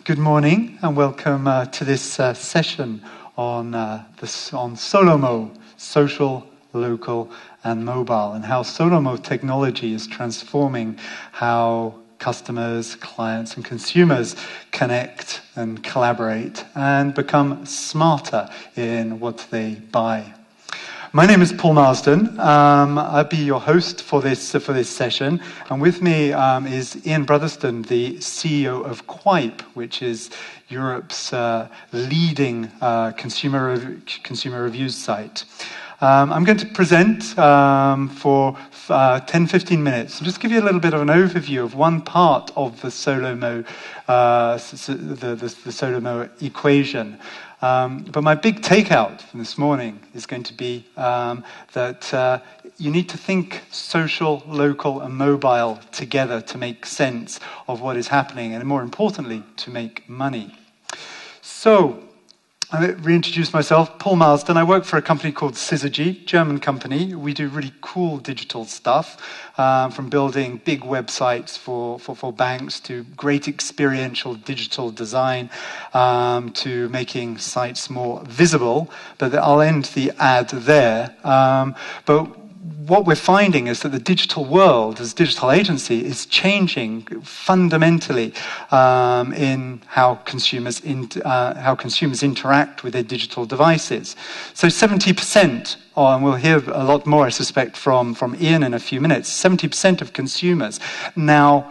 Good morning and welcome to this session on SoLoMo, social, local and mobile, and how SoLoMo technology is transforming how customers, clients and consumers connect and collaborate and become smarter in what they buy. My name is Paul Marsden. I'll be your host for this session, and with me is Ian Brotherston, the CEO of Quip, which is Europe's leading consumer reviews site. I'm going to present for 10-15 minutes and just give you a little bit of an overview of one part of the SoLoMo, the SoLoMo equation. But my big takeout from this morning is going to be that you need to think social, local and mobile together to make sense of what is happening and, more importantly, to make money. So, I'll reintroduce myself, Paul Marsden. I work for a company called Syzygy, German company. We do really cool digital stuff, from building big websites for banks to great experiential digital design, to making sites more visible. But I'll end the ad there. But what we're finding is that the digital world, as a digital agency, is changing fundamentally in how consumers interact with their digital devices. So 70%, and we'll hear a lot more, I suspect, from Ian in a few minutes, 70% of consumers now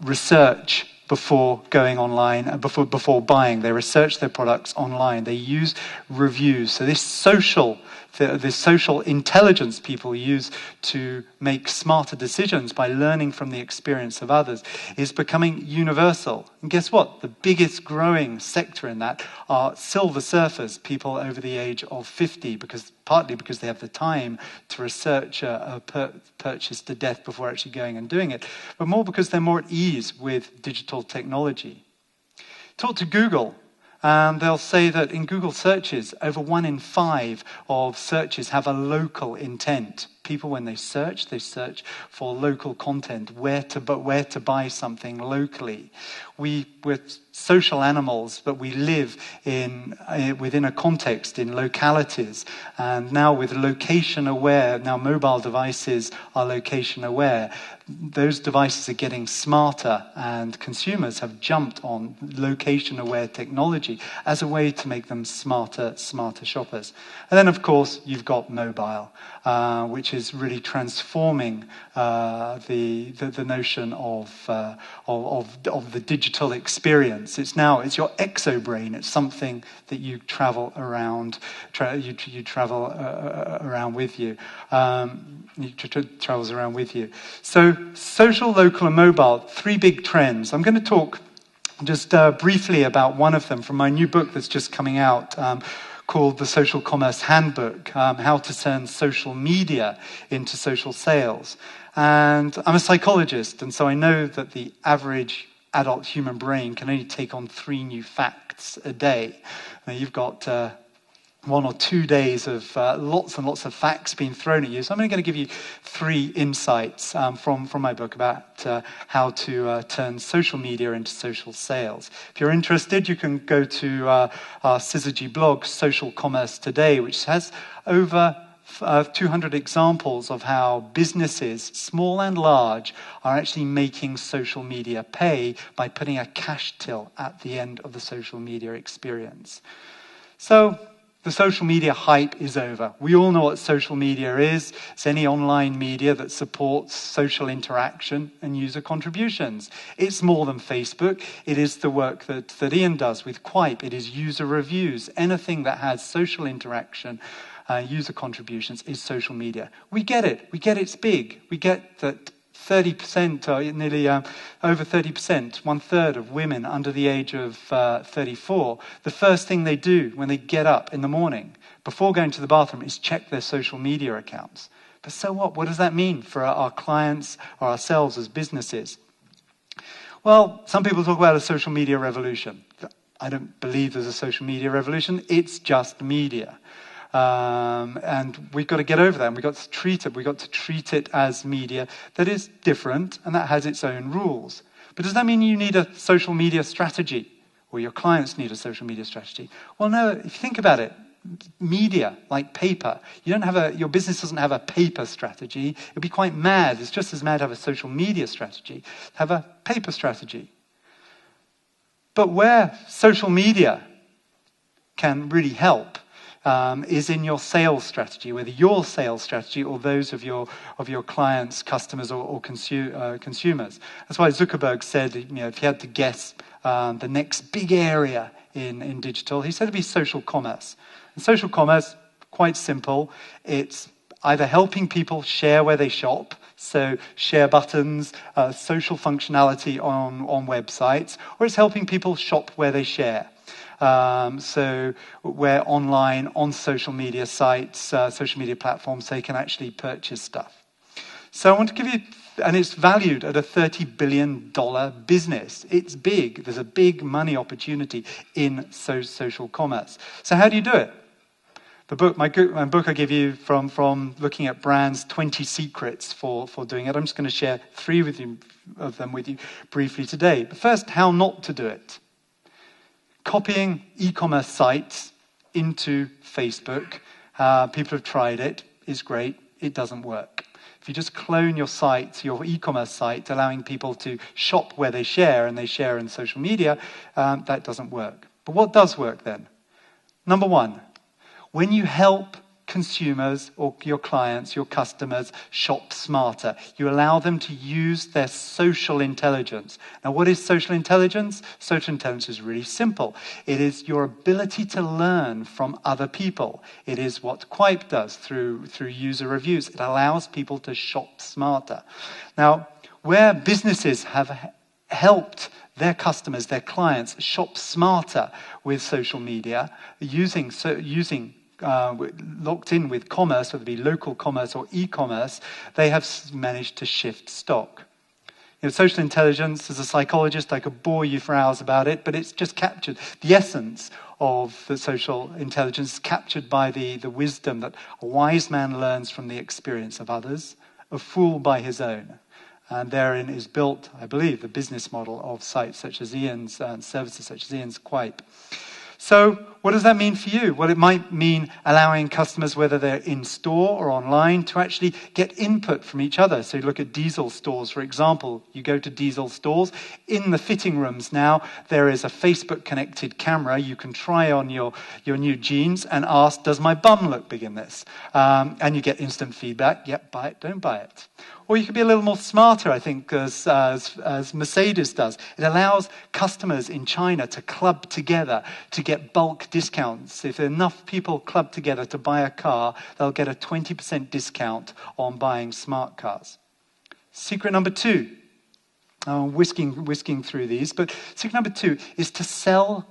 research before going online, before buying. They research their products online. They use reviews. So this social intelligence people use to make smarter decisions by learning from the experience of others is becoming universal. And guess what? The biggest growing sector in that are silver surfers, people over the age of 50, partly because they have the time to research a purchase to death before actually going and doing it, but more because they're more at ease with digital technology. Talk to Google. And they'll say that in Google searches, over 1 in 5 of searches have a local intent. People, when they search for local content, where to buy something locally. We're social animals, but we live within a context, in localities. And now with location aware, now mobile devices are location aware. Those devices are getting smarter, and consumers have jumped on location-aware technology as a way to make them smarter shoppers. And then, of course, you've got mobile, which is really transforming the notion of the digital experience. It's your exobrain. It's something that you travel around. You travel around with you. Travels around with you. So, social, local, and mobile, 3 big trends. I'm going to talk just briefly about one of them from my new book that's just coming out, called The Social Commerce Handbook, How to Turn Social Media into Social Sales. And I'm a psychologist, and so I know that the average adult human brain can only take on 3 new facts a day. Now, you've got 1 or 2 days of lots and lots of facts being thrown at you. So I'm only going to give you 3 insights from my book about how to turn social media into social sales. If you're interested, you can go to our Syzygy blog, Social Commerce Today, which has over 200 examples of how businesses, small and large, are actually making social media pay by putting a cash till at the end of the social media experience. So, the social media hype is over. We all know what social media is. It's any online media that supports social interaction and user contributions. It's more than Facebook. It is the work that Ian does with Quip. It is user reviews. Anything that has social interaction, user contributions is social media. We get it. We get it's big. We get that 30%, or nearly over 30%, 1/3 of women under the age of 34, the first thing they do when they get up in the morning, before going to the bathroom, is check their social media accounts. But so what? What does that mean for our clients or ourselves as businesses? Well, some people talk about a social media revolution. I don't believe there's a social media revolution. It's just media. And we've got to get over that, and we've got to treat it as media that is different and that has its own rules. But does that mean you need a social media strategy? or your clients need a social media strategy. Well, no, if you think about it, media, like paper, your business doesn't have a paper strategy. It would be quite mad. It's just as mad to have a social media strategy, have a paper strategy. But where social media can really help is in your sales strategy, whether your sales strategy or those of your clients, customers, or consumers. That's why Zuckerberg said, if he had to guess the next big area in digital, he said it'd be social commerce. And social commerce, quite simple. It's either helping people share where they shop, so share buttons, social functionality on websites, or it's helping people shop where they share. So where online, on social media sites, social media platforms, they can actually purchase stuff. So I want to give you, and it's valued at a $30 billion business. It's big. There's a big money opportunity in social commerce. So how do you do it? My book I give you from looking at brands, 20 secrets for doing it. I'm just going to share 3 of them with you briefly today. But first, how not to do it. Copying e-commerce sites into Facebook. People have tried it. It's great. It doesn't work. If you just clone your site, your e-commerce site, allowing people to shop where they share, and they share in social media, that doesn't work. But what does work then? Number 1, when you help consumers or your clients, your customers, shop smarter, you allow them to use their social intelligence. Now, what is social intelligence? Social intelligence is really simple. It is your ability to learn from other people. It is what Quip does through user reviews. It allows people to shop smarter. Now, where businesses have helped their customers, their clients, shop smarter with social media, using locked in with commerce, whether it be local commerce or e-commerce, they have managed to shift stock. Social intelligence, as a psychologist, I could bore you for hours about it, but it's just captured. The essence of the social intelligence is captured by the wisdom that a wise man learns from the experience of others, a fool by his own. And therein is built, I believe, the business model of sites such as Ian's and services such as Ian's Quip. So what does that mean for you? Well, it might mean allowing customers, whether they're in store or online, to actually get input from each other. So you look at Diesel stores, for example. You go to Diesel stores. In the fitting rooms now, there is a Facebook-connected camera. You can try on your new jeans and ask, does my bum look big in this? And you get instant feedback. Yep, buy it, don't buy it. Or you could be a little more smarter, I think, as Mercedes does. It allows customers in China to club together to get bulk discounts. If enough people club together to buy a car, they'll get a 20% discount on buying smart cars. Secret number 2. Whisking through these, but secret number 2 is to sell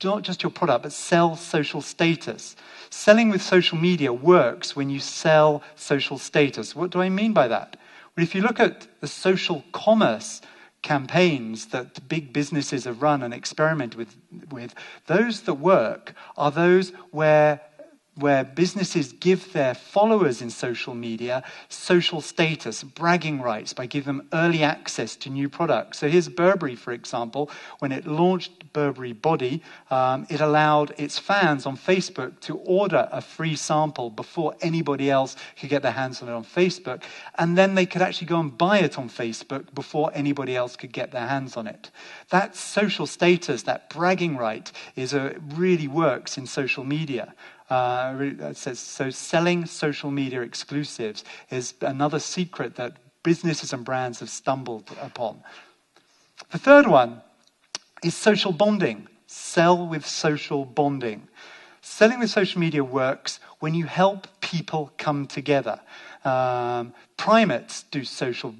not just your product, but sell social status. Selling with social media works when you sell social status. What do I mean by that? Well, if you look at the social commerce campaigns that big businesses have run and experiment with, those that work are those where businesses give their followers in social media social status, bragging rights, by giving them early access to new products. So here's Burberry, for example. When it launched Burberry Body, it allowed its fans on Facebook to order a free sample before anybody else could get their hands on it on Facebook. And then they could actually go and buy it on Facebook before anybody else could get their hands on it. That social status, that bragging right, really works in social media. So selling social media exclusives is another secret that businesses and brands have stumbled upon. The third one is social bonding. Sell with social bonding. Selling with social media works when you help people come together. Other primates do social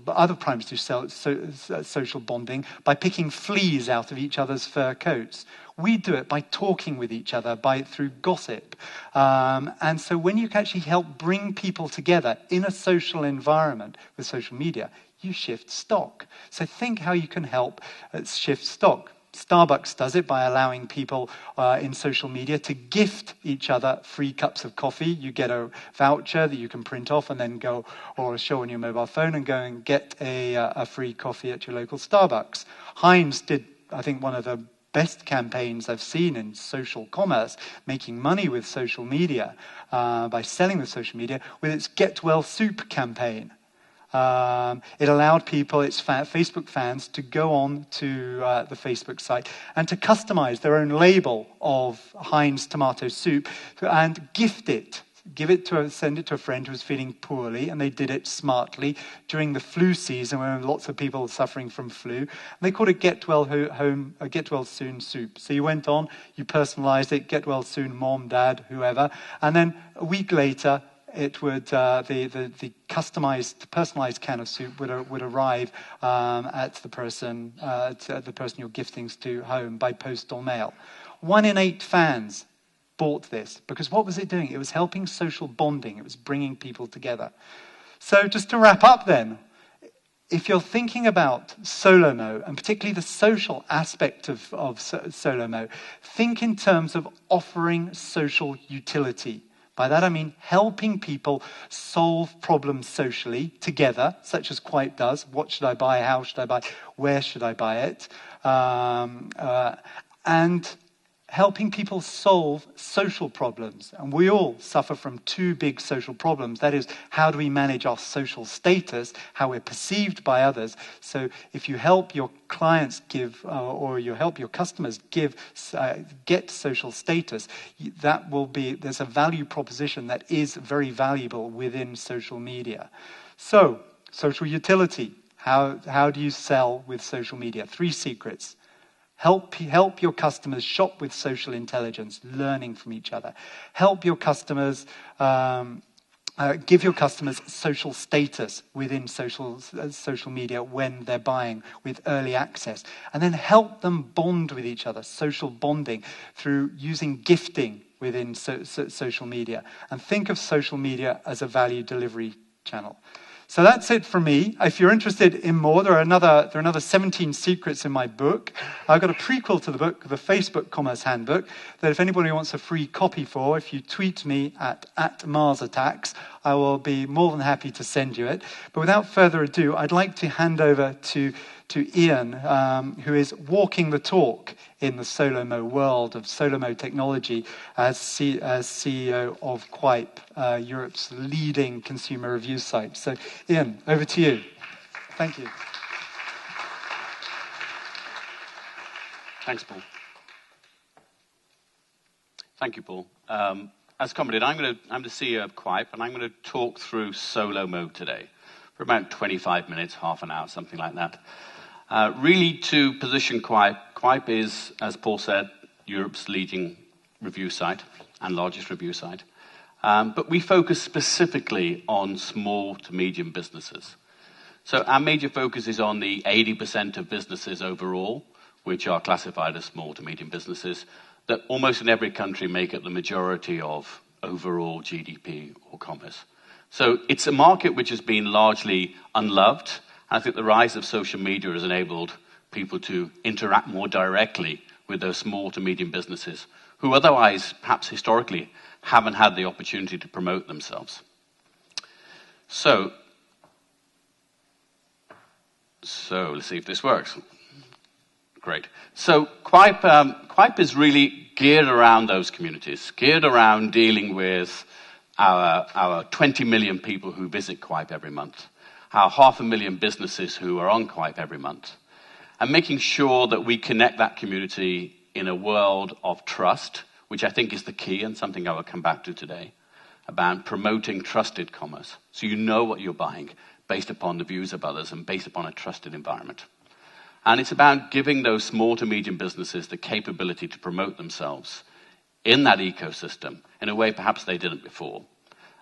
bonding by picking fleas out of each other's fur coats. We do it by talking with each other, through gossip. And so when you can actually help bring people together in a social environment with social media, you shift stock. So think how you can help shift stock. Starbucks does it by allowing people in social media to gift each other free cups of coffee. You get a voucher that you can print off and then go, or show on your mobile phone, and go and get a free coffee at your local Starbucks. Heinz did, I think, one of the best campaigns I've seen in social commerce, making money with social media, by selling with social media, with its Get Well Soup campaign. It allowed people, its Facebook fans, to go on to the Facebook site and to customize their own label of Heinz tomato soup and gift it. Send it to a friend who was feeling poorly, and they did it smartly during the flu season when lots of people were suffering from flu. And they called it Get Well Soon soup. So you went on, you personalized it, Get Well Soon, mom, dad, whoever, and then a week later, it would the personalized can of soup would arrive at the person you're gifting to home by postal mail. 1 in 8 fans bought this, because what was it doing? It was helping social bonding. It was bringing people together. So just to wrap up then, if you're thinking about SoLoMo, and particularly the social aspect of SoLoMo, think in terms of offering social utility. By that I mean helping people solve problems socially together, such as Quite does. What should I buy? How should I buy? Where should I buy it? And helping people solve social problems. And we all suffer from 2 big social problems. That is, how do we manage our social status, how we're perceived by others. So if you help your clients or you help your customers get social status, there's a value proposition that is very valuable within social media. So, social utility. How do you sell with social media? 3 secrets. Help your customers shop with social intelligence, learning from each other. Help your customers, give your customers social status within social media when they're buying with early access. And then help them bond with each other, social bonding, through using gifting within social media. And think of social media as a value delivery channel. So that's it from me. If you're interested in more, there are another 17 secrets in my book. I've got a prequel to the book, the Facebook Commerce Handbook, that if anybody wants a free copy for, if you tweet me at MarsAttacks, I will be more than happy to send you it. But without further ado, I'd like to hand over to Ian, who is walking the talk in the SoLoMo world of SoLoMo technology as CEO of Quip, Europe's leading consumer review site. So, Ian, over to you. Thank you. Thanks, Paul. Thank you, Paul. As commented, I'm the CEO of Quip, and I'm going to talk through SoLoMo today for about 25 minutes, half an hour, something like that. Really, to position Quip is, as Paul said, Europe's leading review site and largest review site. But we focus specifically on small to medium businesses. So our major focus is on the 80% of businesses overall, which are classified as small to medium businesses, that almost in every country make up the majority of overall GDP or commerce. So it's a market which has been largely unloved. I think the rise of social media has enabled people to interact more directly with those small to medium businesses who otherwise, perhaps historically, haven't had the opportunity to promote themselves. So let's see if this works. Great. So Quip is really geared around those communities, geared around dealing with our 20 million people who visit Quip every month, our 500,000 businesses who are on Quip every month, and making sure that we connect that community in a world of trust, which I think is the key and something I will come back to today, about promoting trusted commerce. So you know what you're buying based upon the views of others and based upon a trusted environment. And it's about giving those small to medium businesses the capability to promote themselves in that ecosystem in a way perhaps they didn't before.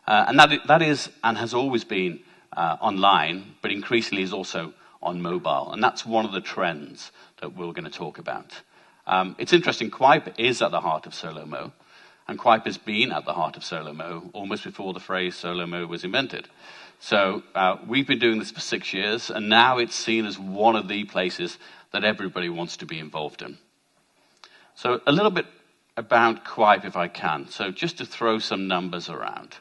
And that is and has always been online, but increasingly is also on mobile. And that's one of the trends that we're going to talk about. It's interesting, Quip is at the heart of SoLoMo, and Quip has been at the heart of SoLoMo almost before the phrase SoLoMo was invented. So we've been doing this for 6 years, and now it's seen as one of the places that everybody wants to be involved in. So a little bit about Quip, if I can. So just to throw some numbers around.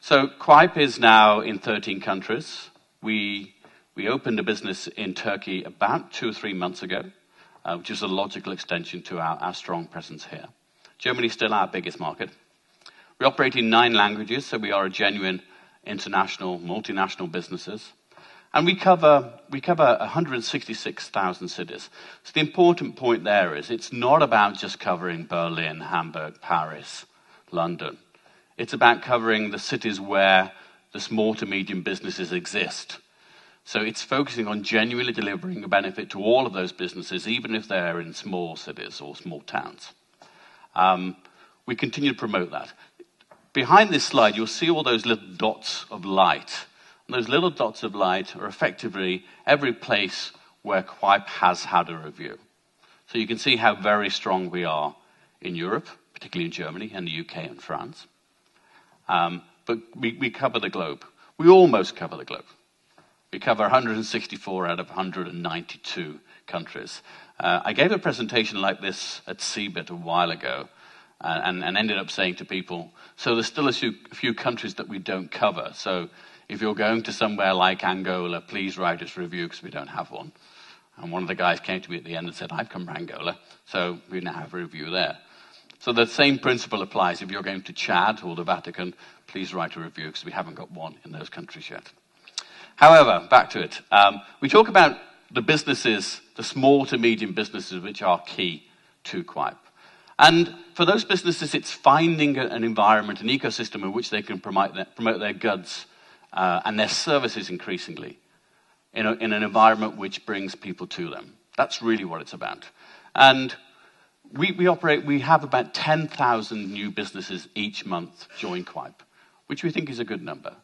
So Quip is now in 13 countries. We opened a business in Turkey about 2 or 3 months ago. which is a logical extension to our strong presence here. Germany is still our biggest market. We operate in 9 languages, so we are a genuine international, multinational businesses. And we cover 166,000 cities. So the important point there is it's not about just covering Berlin, Hamburg, Paris, London. It's about covering the cities where the small to medium businesses exist. So it's focusing on genuinely delivering a benefit to all of those businesses, even if they're in small cities or small towns. We continue to promote that. Behind this slide, you'll see all those little dots of light. And those little dots of light are effectively every place where Quip has had a review. So you can see how very strong we are in Europe, particularly in Germany and the UK and France. But we cover the globe. We almost cover the globe. We cover 164 out of 192 countries. I gave a presentation like this at CeBIT a while ago and ended up saying to people, so there's still a few countries that we don't cover. So if you're going to somewhere like Angola, please write us a review because we don't have one. And one of the guys came to me at the end and said, I've come from Angola, so we now have a review there. So the same principle applies. If you're going to Chad or the Vatican, please write a review because we haven't got one in those countries yet. However, back to it. We talk about the businesses, the small to medium businesses, which are key to Quip. And for those businesses, it's finding an environment, an ecosystem in which they can promote their goods and their services increasingly in an environment which brings people to them. That's really what it's about. And we have about 10,000 new businesses each month join Quip, which we think is a good number.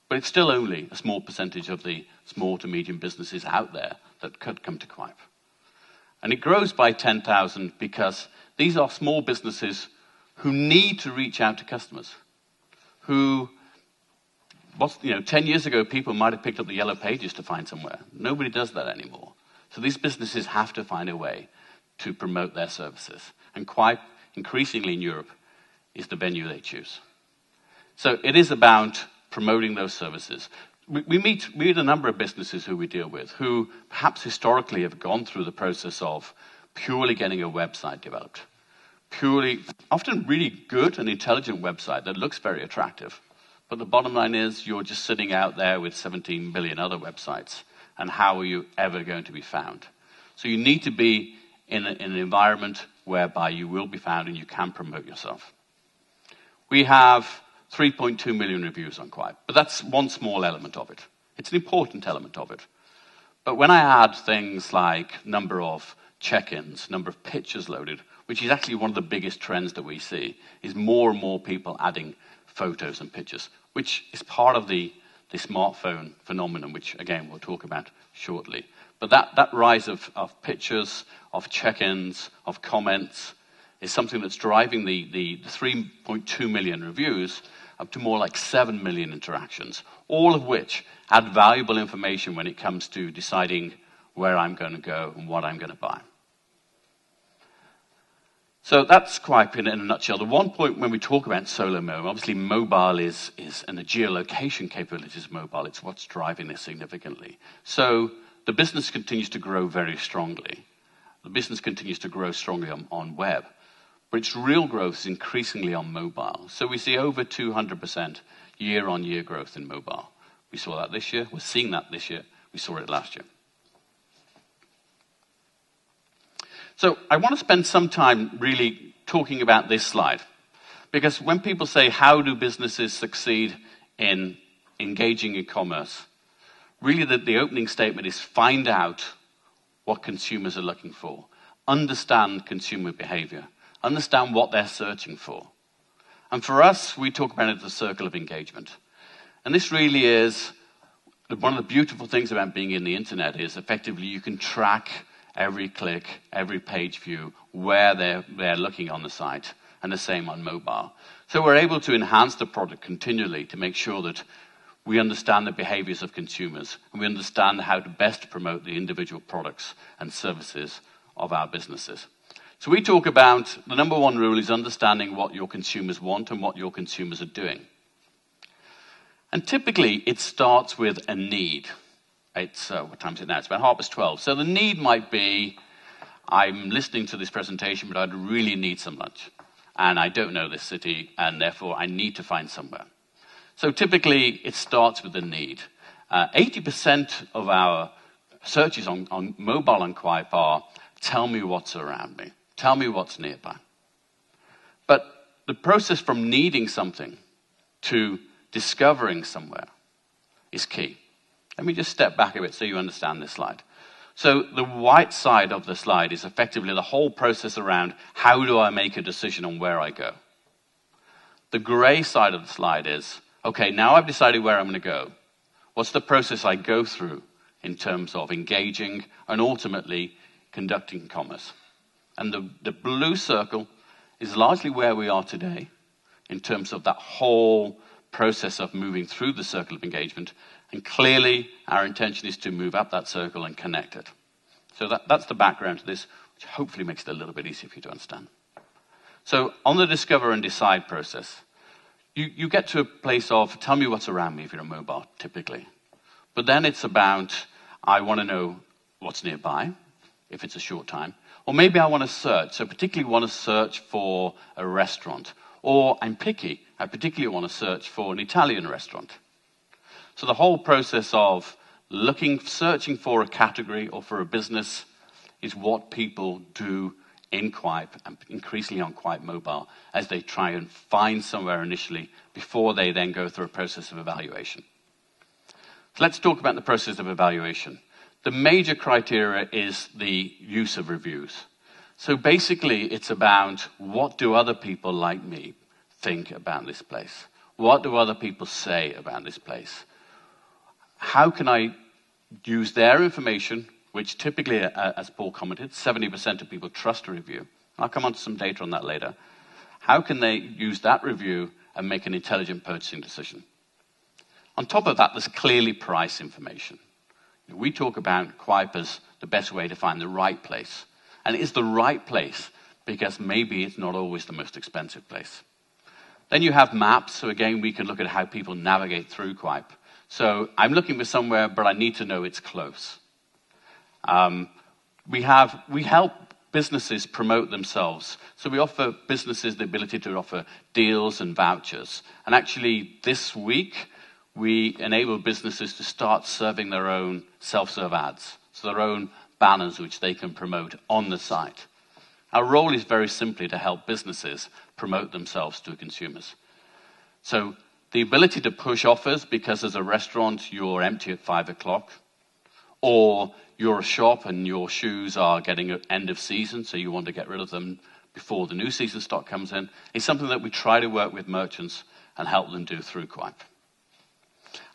But it's still only a small percentage of the small to medium businesses out there that could come to Quip. And it grows by 10,000 because these are small businesses who need to reach out to customers. 10 years ago, people might have picked up the yellow pages to find somewhere. Nobody does that anymore. So these businesses have to find a way to promote their services. And Quip, increasingly in Europe, is the venue they choose. So it is about promoting those services. We meet a number of businesses who we deal with who perhaps historically have gone through the process of purely getting a website developed. Purely, often really good and intelligent website that looks very attractive. But the bottom line is you're just sitting out there with 17 billion other websites. And how are you ever going to be found? So you need to be in an environment whereby you will be found and you can promote yourself. We have 3.2 million reviews on Quip, but that's one small element of it. It's an important element of it. But when I add things like number of check-ins, number of pictures loaded, which is actually one of the biggest trends that we see, is more and more people adding photos and pictures, which is part of the smartphone phenomenon, which again we'll talk about shortly. But that rise of pictures, of check-ins, of comments, is something that's driving the 3.2 million reviews up to more like 7 million interactions, all of which add valuable information when it comes to deciding where I'm going to go and what I'm going to buy. So that's Quip in a nutshell. The one point when we talk about SoLoMo, obviously mobile is and the geolocation capabilities of mobile, it's what's driving this significantly. So the business continues to grow very strongly. The business continues to grow strongly on web. But its real growth is increasingly on mobile. So we see over 200% year-on-year growth in mobile. We saw that this year. We're seeing that this year. We saw it last year. So I want to spend some time really talking about this slide. Because when people say, how do businesses succeed in engaging in commerce? Really the opening statement is find out what consumers are looking for. Understand consumer behavior. Understand what they're searching for. And for us, we talk about it as the circle of engagement. And this really is, one of the beautiful things about being in the internet is effectively you can track every click, every page view, where they're looking on the site, and the same on mobile. So we're able to enhance the product continually to make sure that we understand the behaviors of consumers, and we understand how to best promote the individual products and services of our businesses. So we talk about the number one rule is understanding what your consumers want and what your consumers are doing. And typically, it starts with a need. It's, what time is it now? It's about 12:30. So the need might be, I'm listening to this presentation, but I'd really need some lunch. And I don't know this city, and therefore I need to find somewhere. So typically, it starts with the need. 80% of our searches on mobile and Quipe are, tell me what's around me. Tell me what's nearby. But the process from needing something to discovering somewhere is key. Let me just step back a bit so you understand this slide. So the white side of the slide is effectively the whole process around how do I make a decision on where I go. The gray side of the slide is, okay, now I've decided where I'm going to go. What's the process I go through in terms of engaging and ultimately conducting commerce? And the blue circle is largely where we are today in terms of that whole process of moving through the circle of engagement. And clearly, our intention is to move up that circle and connect it. So that's the background to this, which hopefully makes it a little bit easier for you to understand. So on the discover and decide process, you get to a place of, tell me what's around me if you're a mobile, typically. But then it's about, I want to know what's nearby, if it's a short time. Or maybe I want to search, so particularly want to search for a restaurant. Or I'm picky, I particularly want to search for an Italian restaurant. So the whole process of searching for a category or for a business is what people do in Quipe and increasingly on Quipe Mobile as they try and find somewhere initially before they then go through a process of evaluation. So let's talk about the process of evaluation. The major criteria is the use of reviews. So basically it's about what do other people like me think about this place? What do other people say about this place? How can I use their information, which typically, as Paul commented, 70% of people trust a review. I'll come on to some data on that later. How can they use that review and make an intelligent purchasing decision? On top of that, there's clearly price information. We talk about Quipe as the best way to find the right place. And it is the right place because maybe it's not always the most expensive place. Then you have maps. So again, we can look at how people navigate through Quipe. So I'm looking for somewhere, but I need to know it's close. We help businesses promote themselves. So we offer businesses the ability to offer deals and vouchers. And actually, this week, we enable businesses to start serving their own self-serve ads. So their own banners which they can promote on the site. Our role is very simply to help businesses promote themselves to consumers. So the ability to push offers because as a restaurant you're empty at 5 o'clock, or you're a shop and your shoes are getting an end of season, so you want to get rid of them before the new season stock comes in, is something that we try to work with merchants and help them do through Quipe.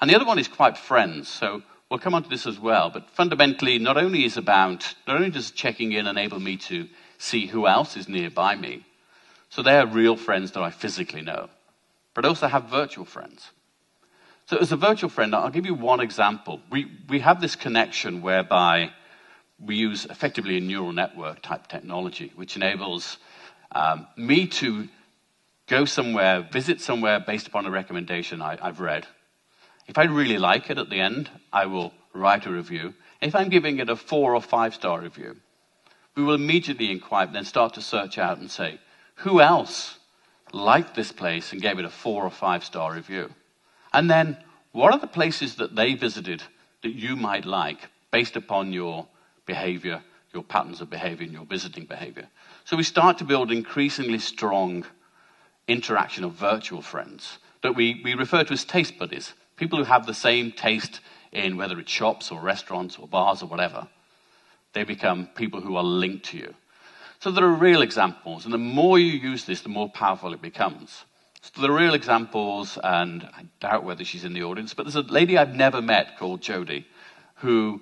And the other one is Quipe Friends. So we'll come on to this as well, but fundamentally not only does checking in enable me to see who else is nearby me, so they're real friends that I physically know, but also have virtual friends. So as a virtual friend, I'll give you one example. We have this connection whereby we use effectively a neural network type technology, which enables me to go somewhere, visit somewhere based upon a recommendation I've read. If I really like it at the end, I will write a review. If I'm giving it a 4 or 5 star review, we will immediately in Quipe then start to search out and say, who else liked this place and gave it a 4 or 5 star review? And then, what are the places that they visited that you might like based upon your behavior, your patterns of behavior, and your visiting behavior? So we start to build increasingly strong interaction of virtual friends that we refer to as taste buddies. People who have the same taste in whether it's shops or restaurants or bars or whatever. They become people who are linked to you. So there are real examples, and the more you use this, the more powerful it becomes. So there are real examples, and I doubt whether she's in the audience, but there's a lady I've never met called Jodie, who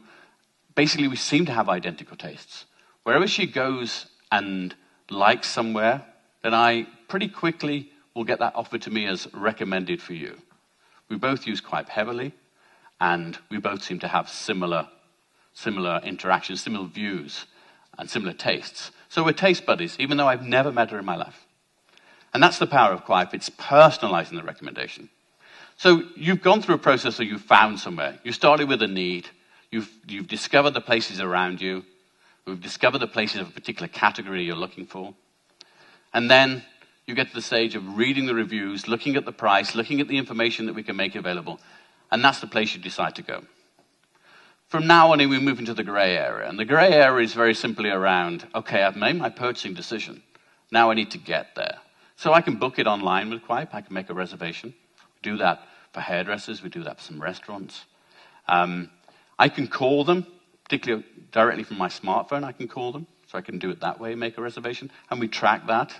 basically we seem to have identical tastes. Wherever she goes and likes somewhere, then I pretty quickly will get that offered to me as recommended for you. We both use Quipe heavily, and we both seem to have similar interactions, similar views, and similar tastes. So we're taste buddies, even though I've never met her in my life. And that's the power of Quipe. It's personalizing the recommendation. So you've gone through a process where you've found somewhere. You started with a need. You've discovered the places around you. We've discovered the places of a particular category you're looking for. And then you get to the stage of reading the reviews, looking at the price, looking at the information that we can make available, and that's the place you decide to go. From now on in, we move into the gray area. And the gray area is very simply around, okay, I've made my purchasing decision. Now I need to get there. So I can book it online with Quip. I can make a reservation. We do that for hairdressers. We do that for some restaurants. I can call them, particularly directly from my smartphone. I can call them. So I can do it that way, make a reservation. And we track that.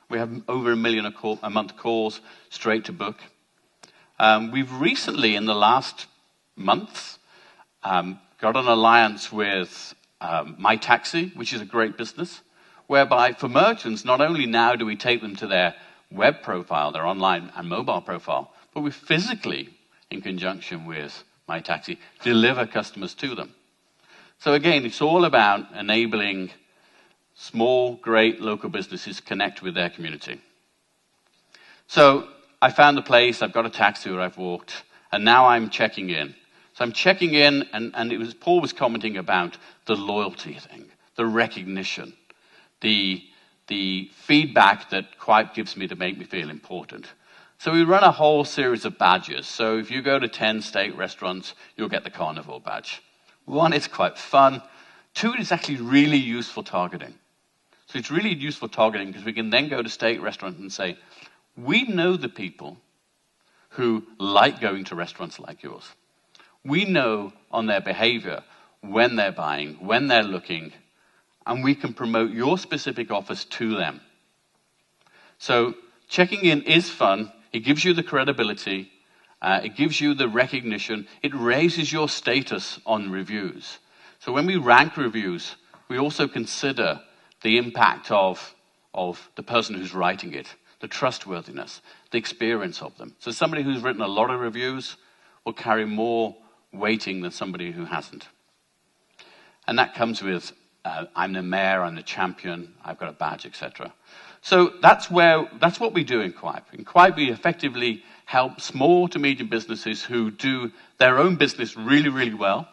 We have over 1 million a month calls straight to book. We've recently, in the last month, got an alliance with My Taxi, which is a great business, whereby for merchants, not only now do we take them to their web profile, their online and mobile profile, but we physically, in conjunction with My Taxi, deliver customers to them. So again, it's all about enabling small, great local businesses connect with their community. So I found the place, I've got a taxi where I've walked, and now I'm checking in. So I'm checking in, and Paul was commenting about the loyalty thing, the recognition, the feedback that Quip gives me to make me feel important. So we run a whole series of badges. So if you go to 10 state restaurants, you'll get the carnivore badge. 1, it's quite fun. 2, it's actually really useful targeting. So it's really useful targeting because we can then go to state restaurants and say, we know the people who like going to restaurants like yours. We know on their behavior when they're buying, when they're looking, and we can promote your specific offers to them. So checking in is fun. It gives you the credibility. It gives you the recognition. It raises your status on reviews. So when we rank reviews, we also consider the impact of the person who's writing it, the trustworthiness, the experience of them. So somebody who's written a lot of reviews will carry more weighting than somebody who hasn't. And that comes with, I'm the mayor, I'm the champion, I've got a badge, etc. So that's what we do in Quip. In Quip, we effectively help small to medium businesses who do their own business really, really well,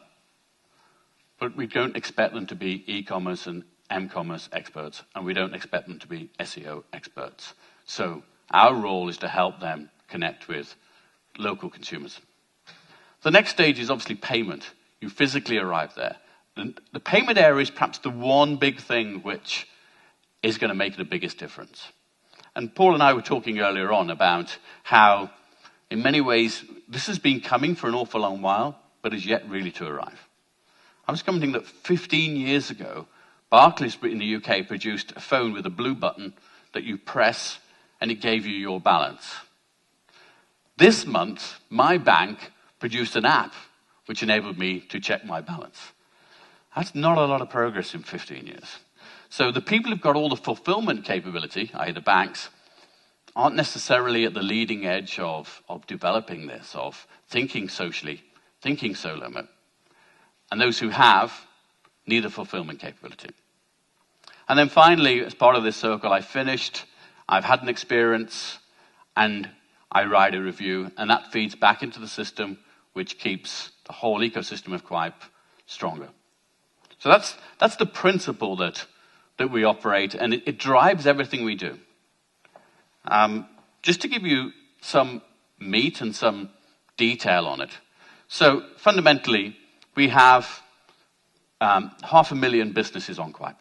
but we don't expect them to be e-commerce and m-commerce experts, and we don't expect them to be SEO experts. So our role is to help them connect with local consumers. The next stage is obviously payment. You physically arrive there. The payment area is perhaps the one big thing which is going to make the biggest difference. And Paul and I were talking earlier on about how, in many ways, this has been coming for an awful long while, but is yet really to arrive. I was commenting that 15 years ago, Barclays in the UK produced a phone with a blue button that you press and it gave you your balance. This month, my bank produced an app which enabled me to check my balance. That's not a lot of progress in 15 years. So the people who've got all the fulfillment capability, i.e. the banks, aren't necessarily at the leading edge of developing this, of thinking socially, thinking SoLoMo. And those who have need a fulfillment capability. And then finally, as part of this circle, I finished, I've had an experience, and I write a review, and that feeds back into the system, which keeps the whole ecosystem of Quip stronger. So that's the principle that we operate, and it drives everything we do. Just to give you some meat and some detail on it. So fundamentally, we have 500,000 businesses on Quip.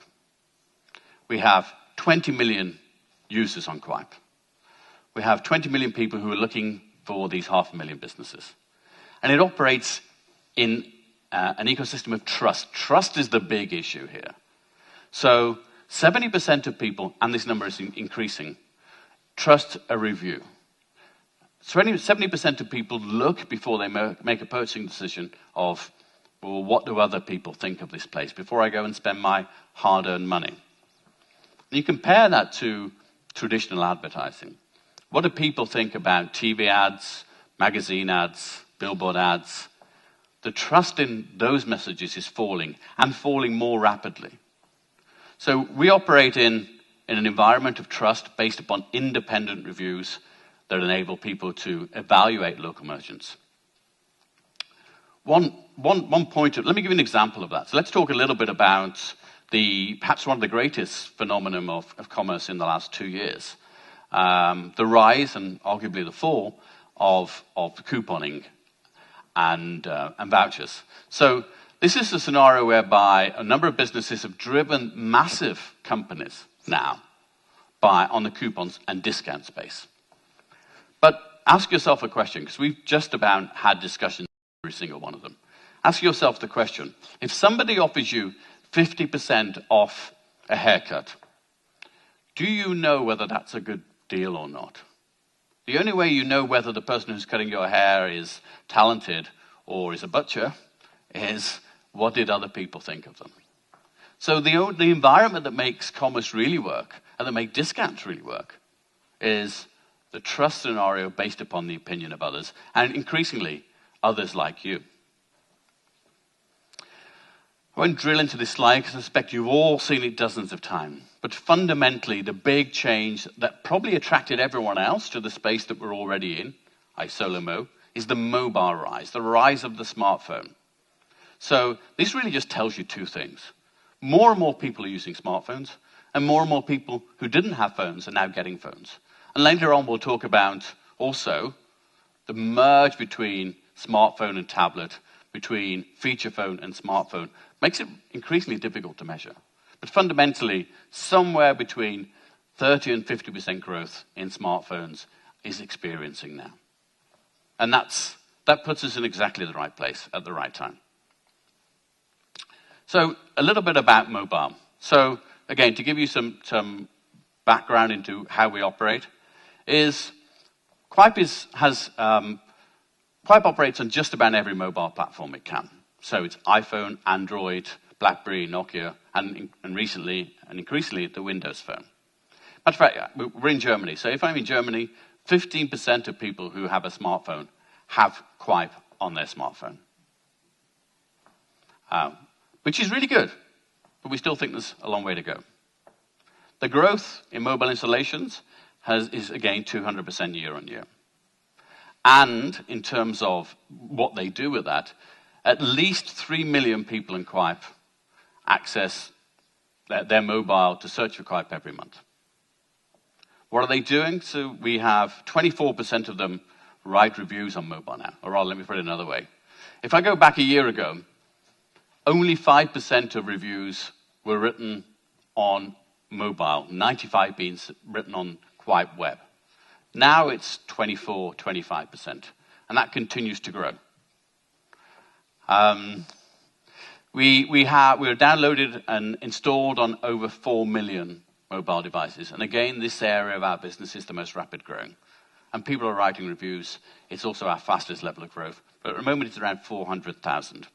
We have 20 million users on Quip. We have 20 million people who are looking for these 500,000 businesses. And it operates in an ecosystem of trust. Trust is the big issue here. So 70% of people, and this number is increasing, trust a review. 70% of people look before they make a purchasing decision of, well, what do other people think of this place before I go and spend my hard-earned money? And you compare that to traditional advertising. What do people think about TV ads, magazine ads, billboard ads? The trust in those messages is falling, and falling more rapidly. So we operate in an environment of trust based upon independent reviews that enable people to evaluate local merchants. One point, let me give you an example of that. So let's talk a little bit about perhaps one of the greatest phenomenon of commerce in the last 2 years. The rise and arguably the fall of couponing and vouchers. So this is a scenario whereby a number of businesses have driven massive companies now on the coupons and discount space. But ask yourself a question, because we've just about had discussions with every single one of them. Ask yourself the question, if somebody offers you 50% off a haircut, do you know whether that's a good deal or not? The only way you know whether the person who's cutting your hair is talented or is a butcher is, what did other people think of them? So the environment that makes commerce really work and that makes discounts really work is the trust scenario based upon the opinion of others, and increasingly others like you. I won't drill into this slide because I suspect you've all seen it dozens of times. But fundamentally, the big change that probably attracted everyone else to the space that we're already in, SoLoMo, is the mobile rise, the rise of the smartphone. So this really just tells you two things. More and more people are using smartphones, and more people who didn't have phones are now getting phones. And later on, we'll talk about also the merge between smartphone and tablet, between feature phone and smartphone, makes it increasingly difficult to measure. But fundamentally, somewhere between 30 and 50% growth in smartphones is experiencing now. And that puts us in exactly the right place at the right time. So a little bit about mobile. So again, to give you some background into how we operate, is Quip operates on just about every mobile platform it can. So it's iPhone, Android, BlackBerry, Nokia, and recently and increasingly the Windows Phone. Matter of fact, we're in Germany. So if I'm in Germany, 15% of people who have a smartphone have Quip on their smartphone, which is really good, but we still think there's a long way to go. The growth in mobile installations is again 200% year on year. And in terms of what they do with that, at least 3 million people in Quip access their mobile to search for Quip every month. What are they doing? So we have 24% of them write reviews on mobile now. Or rather, let me put it another way. If I go back a year ago, only 5% of reviews were written on mobile, 95 being written on Quip web. Now it's 24, 25%, and that continues to grow. We're downloaded and installed on over 4 million mobile devices. And again, this area of our business is the most rapid growing. And people are writing reviews. It's also our fastest level of growth. But at the moment, it's around 400,000.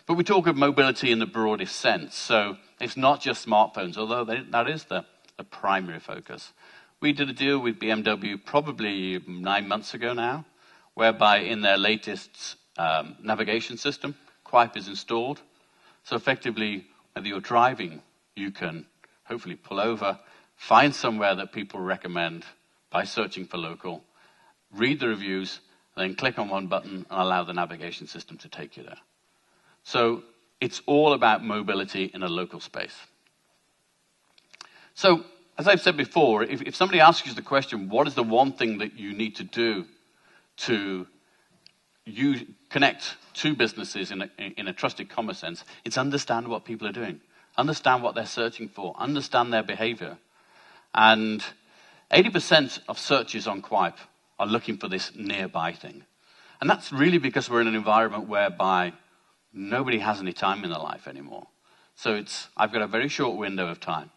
But we talk of mobility in the broadest sense. So it's not just smartphones, although that is the primary focus. We did a deal with BMW probably 9 months ago now, whereby in their latest navigation system, Quip is installed. So effectively, whether you're driving, you can hopefully pull over, find somewhere that people recommend by searching for local, read the reviews, then click on one button and allow the navigation system to take you there. So it's all about mobility in a local space. So, as I've said before, if somebody asks you the question, what is the one thing that you need to do to connect two businesses in a trusted commerce sense, it's understand what people are doing, understand what they're searching for, understand their behavior. And 80% of searches on Quip are looking for this nearby thing. And that's really because we're in an environment whereby nobody has any time in their life anymore. So I've got a very short window of time.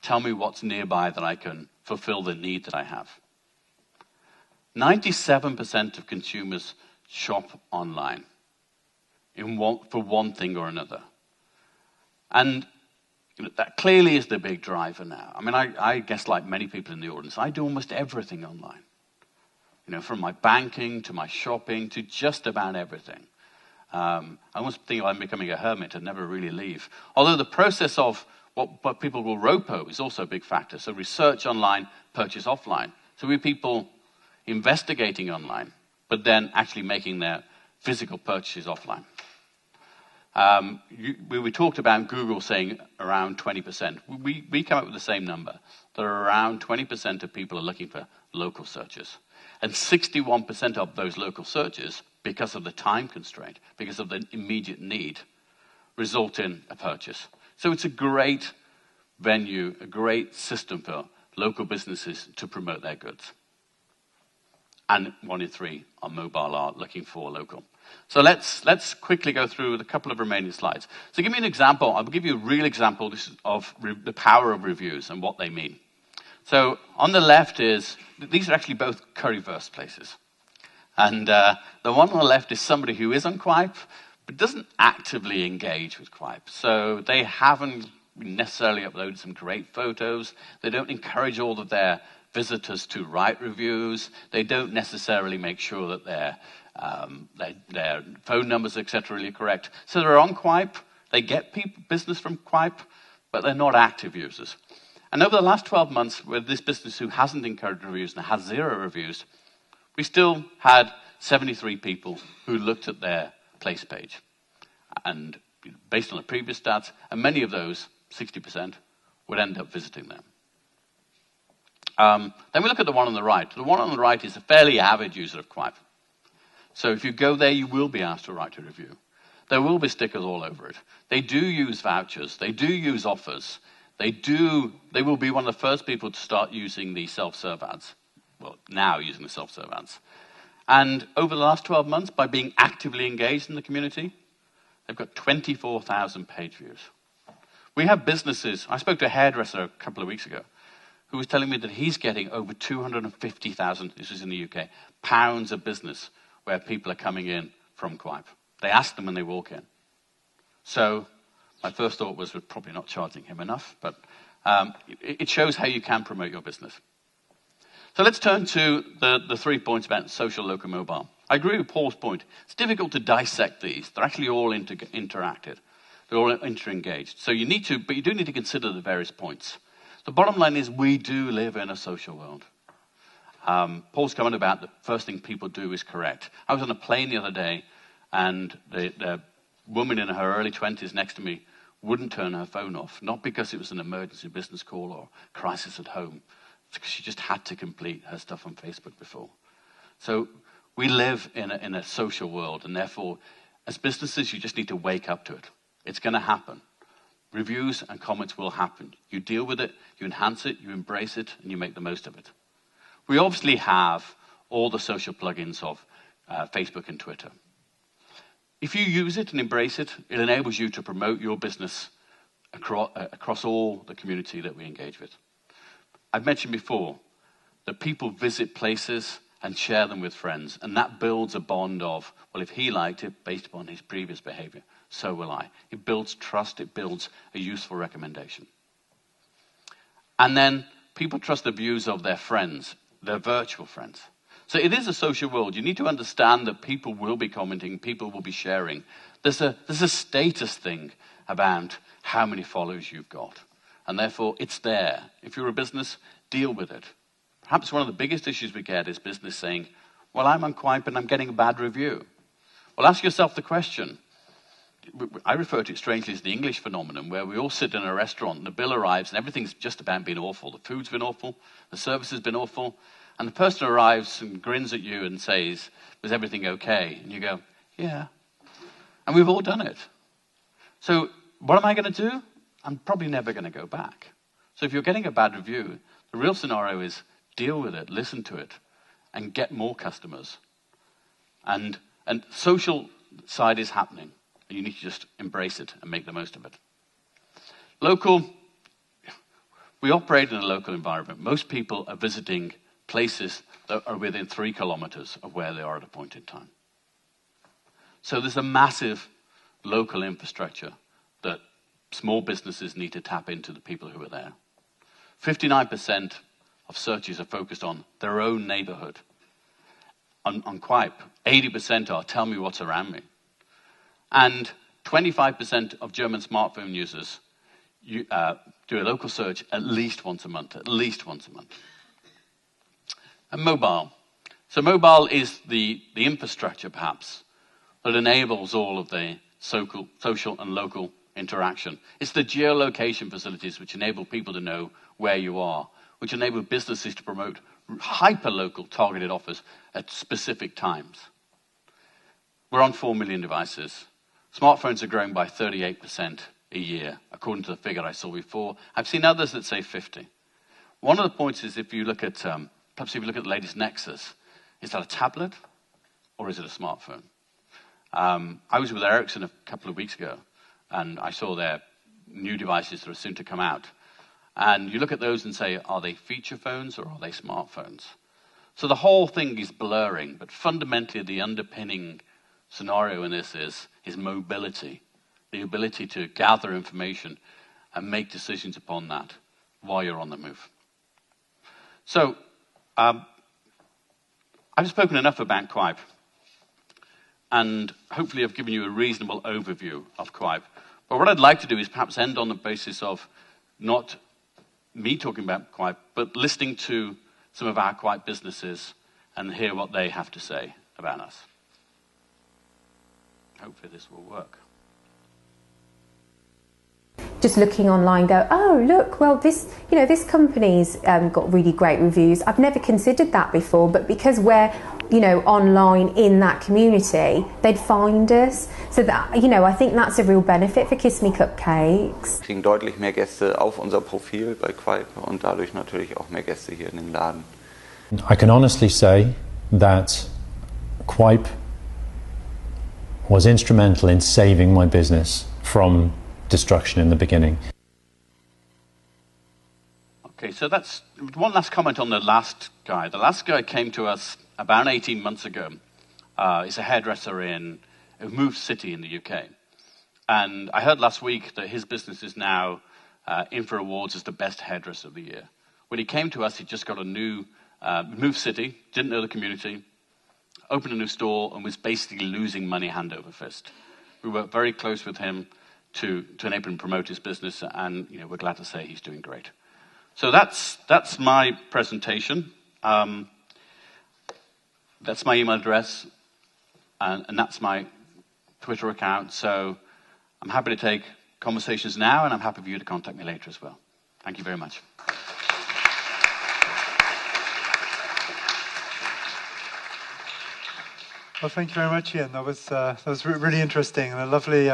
Tell me what's nearby that I can fulfill the need that I have. 97% of consumers shop online for one thing or another. And that clearly is the big driver now. I mean, I guess like many people in the audience, I do almost everything online. From my banking to my shopping to just about everything. I almost think I'm becoming a hermit and never really leave. Although the process of what people call ROPO is also a big factor. So research online, purchase offline. So we have people investigating online, but then actually making their physical purchases offline. We talked about Google saying around 20%. We come up with the same number. That around 20% of people are looking for local searches. And 61% of those local searches, because of the time constraint, because of the immediate need, result in a purchase. So it's a great venue, a great system for local businesses to promote their goods. And 1 in 3 on mobile are looking for local. So let's quickly go through a couple of remaining slides. So give me an example. I'll give you a real example of the power of reviews and what they mean. So on the left these are actually both Currywurst places. And the one on the left is somebody who is on Quip, but doesn't actively engage with Quip. So they haven't necessarily uploaded some great photos. They don't encourage all of their visitors to write reviews. They don't necessarily make sure that their phone numbers, etc., are really correct. So they're on Quip. They get business from Quip, but they're not active users. And over the last 12 months, with this business who hasn't encouraged reviews and has 0 reviews, we still had 73 people who looked at their place page. And based on the previous stats, and many of those, 60%, would end up visiting them. Then we look at the one on the right. The one on the right is a fairly avid user of Quip. So if you go there, you will be asked to write a review. There will be stickers all over it. They do use vouchers. They do use offers. They will be one of the first people to start using the self-serve ads. Well, now using the self-serve ads. And over the last 12 months, by being actively engaged in the community, they've got 24,000 page views. We have businesses. I spoke to a hairdresser a couple of weeks ago who was telling me that he's getting over 250,000, this is in the UK, pounds of business where people are coming in from Quip. They ask them when they walk in. So my first thought was we're probably not charging him enough, but it shows how you can promote your business. So let's turn to the 3 points about social, local, mobile. I agree with Paul's point. It's difficult to dissect these. They're actually all interacted. They're all inter-engaged. So you do need to consider the various points. The bottom line is we do live in a social world. Paul's comment about the first thing people do is correct. I was on a plane the other day, and the woman in her early 20s next to me wouldn't turn her phone off, not because it was an emergency business call or crisis at home, it's because she just had to complete her stuff on Facebook before. So we live in a social world, and therefore, as businesses, you just need to wake up to it. It's going to happen. Reviews and comments will happen. You deal with it, you enhance it, you embrace it, and you make the most of it. We obviously have all the social plugins of Facebook and Twitter. If you use it and embrace it, it enables you to promote your business across all the community that we engage with. I've mentioned before that people visit places and share them with friends, and that builds a bond of, well, if he liked it based upon his previous behavior, so will I. It builds trust, it builds a useful recommendation. And then people trust the views of their friends, their virtual friends. So it is a social world. You need to understand that people will be commenting, people will be sharing. There's a status thing about how many followers you've got. And therefore, it's there. If you're a business, deal with it. Perhaps one of the biggest issues we get is business saying, well, I'm on Quip and I'm getting a bad review. Well, ask yourself the question. I refer to it strangely as the English phenomenon, where we all sit in a restaurant and the bill arrives and everything's just about been awful. The food's been awful, the service has been awful, and the person arrives and grins at you and says, was everything okay? And you go, yeah. And we've all done it. So what am I going to do? I'm probably never going to go back. So if you're getting a bad review, the real scenario is deal with it, listen to it, and get more customers. And social side is happening. You need to just embrace it and make the most of it. Local, we operate in a local environment. Most people are visiting places that are within 3 kilometers of where they are at a point in time. So there's a massive local infrastructure that small businesses need to tap into the people who are there. 59% of searches are focused on their own neighborhood. On Quip, 80% are tell me what's around me. And 25% of German smartphone users do a local search at least once a month, And mobile. So mobile is the infrastructure, perhaps, that enables all of the social and local interaction. It's the geolocation facilities which enable people to know where you are, which enable businesses to promote hyper-local targeted offers at specific times. We're on 4 million devices. Smartphones are growing by 38% a year, according to the figure I saw before. I've seen others that say 50. One of the points is if you look at, perhaps if you look at the latest Nexus, is that a tablet or is it a smartphone? I was with Ericsson a couple of weeks ago, and I saw their new devices that are soon to come out. And you look at those and say, are they feature phones or are they smartphones? So the whole thing is blurring, but fundamentally the underpinning scenario in this is mobility, the ability to gather information and make decisions upon that while you're on the move. So I've spoken enough about Quip, and hopefully I've given you a reasonable overview of Quip. But what I'd like to do is perhaps end on the basis of not me talking about Quip, but listening to some of our Quip businesses and hear what they have to say about us. Hopefully this will work. Just looking online, go, oh look, well this company's got really great reviews. I've never considered that before, but because we're online in that community, they'd find us. So that I think that's a real benefit for Kiss Me Cupcakes. Wir kriegen deutlich mehr Gäste auf unser Profil bei Quip und dadurch natürlich auch mehr Gäste hier in den Laden. I can honestly say that Quip was instrumental in saving my business from destruction in the beginning. Okay, so that's one last comment on the last guy. The last guy came to us about 18 months ago. He's a hairdresser in Move City in the UK. And I heard last week that his business is now in for awards as the best hairdresser of the year. When he came to us, he just got a new Move City, didn't know the community, opened a new store, and was basically losing money hand over fist. We worked very close with him to enable him to promote his business, and we're glad to say he's doing great. So that's my presentation. That's my email address, and that's my Twitter account. So I'm happy to take conversations now, and I'm happy for you to contact me later as well. Thank you very much. Well, thank you very much, Ian. That was really interesting and a lovely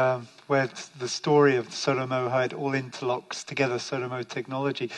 where the story of SoLoMo, how it all interlocks together, SoLoMo technology.